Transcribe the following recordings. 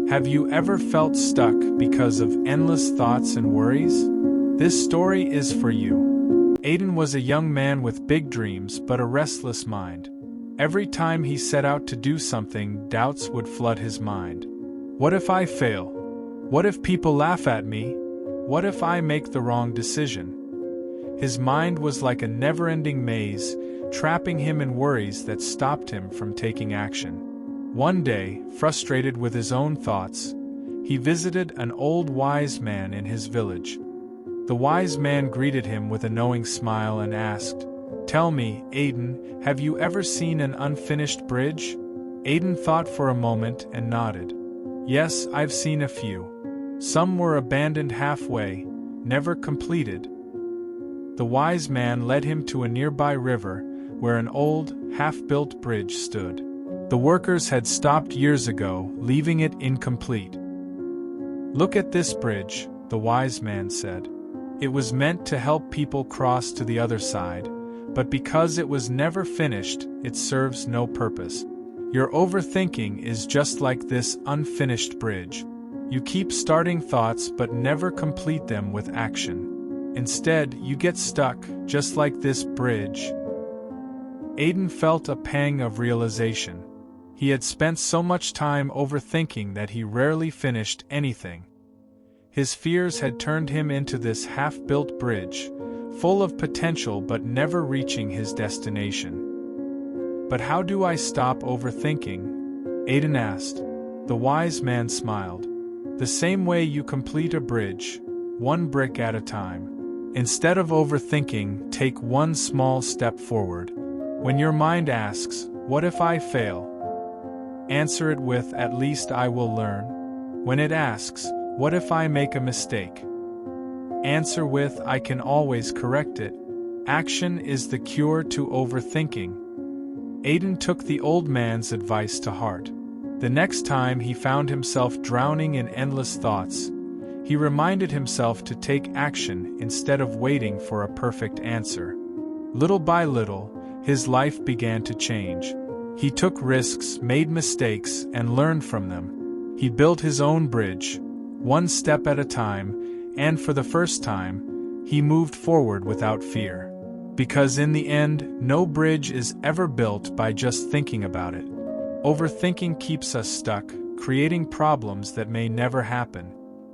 Have you ever felt stuck because of endless thoughts and worries? This story is for you. Aiden was a young man with big dreams but a restless mind. Every time he set out to do something, doubts would flood his mind. What if I fail? What if people laugh at me? What if I make the wrong decision? His mind was like a never-ending maze, trapping him in worries that stopped him from taking action. One day, frustrated with his own thoughts, he visited an old wise man in his village. The wise man greeted him with a knowing smile and asked, "Tell me, Aiden, have you ever seen an unfinished bridge?" Aiden thought for a moment and nodded. "Yes, I've seen a few. Some were abandoned halfway, never completed." The wise man led him to a nearby river, where an old, half-built bridge stood. The workers had stopped years ago, leaving it incomplete. "Look at this bridge," the wise man said. "It was meant to help people cross to the other side, but because it was never finished, it serves no purpose. Your overthinking is just like this unfinished bridge. You keep starting thoughts but never complete them with action. Instead, you get stuck, just like this bridge." Aiden felt a pang of realization. He had spent so much time overthinking that he rarely finished anything. His fears had turned him into this half-built bridge, full of potential but never reaching his destination. "But how do I stop overthinking?" Aiden asked. The wise man smiled. "The same way you complete a bridge, one brick at a time. Instead of overthinking, take one small step forward. When your mind asks, 'What if I fail?' answer it with, 'At least I will learn.' When it asks, 'What if I make a mistake?' answer with, 'I can always correct it.' Action is the cure to overthinking." Aiden took the old man's advice to heart. The next time he found himself drowning in endless thoughts, he reminded himself to take action instead of waiting for a perfect answer. Little by little, his life began to change. He took risks, made mistakes, and learned from them. He built his own bridge, one step at a time, and for the first time, he moved forward without fear. Because in the end, no bridge is ever built by just thinking about it. Overthinking keeps us stuck, creating problems that may never happen.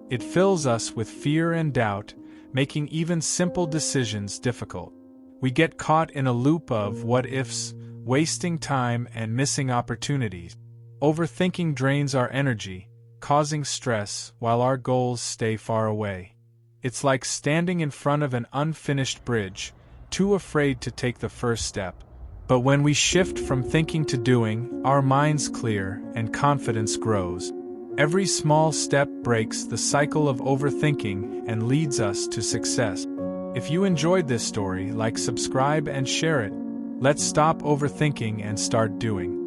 It fills us with fear and doubt, making even simple decisions difficult. We get caught in a loop of what-ifs, wasting time and missing opportunities. Overthinking drains our energy, causing stress while our goals stay far away. It's like standing in front of an unfinished bridge, too afraid to take the first step. But when we shift from thinking to doing, our minds clear and confidence grows. Every small step breaks the cycle of overthinking and leads us to success. If you enjoyed this story, like, subscribe, and share it. Let's stop overthinking and start doing.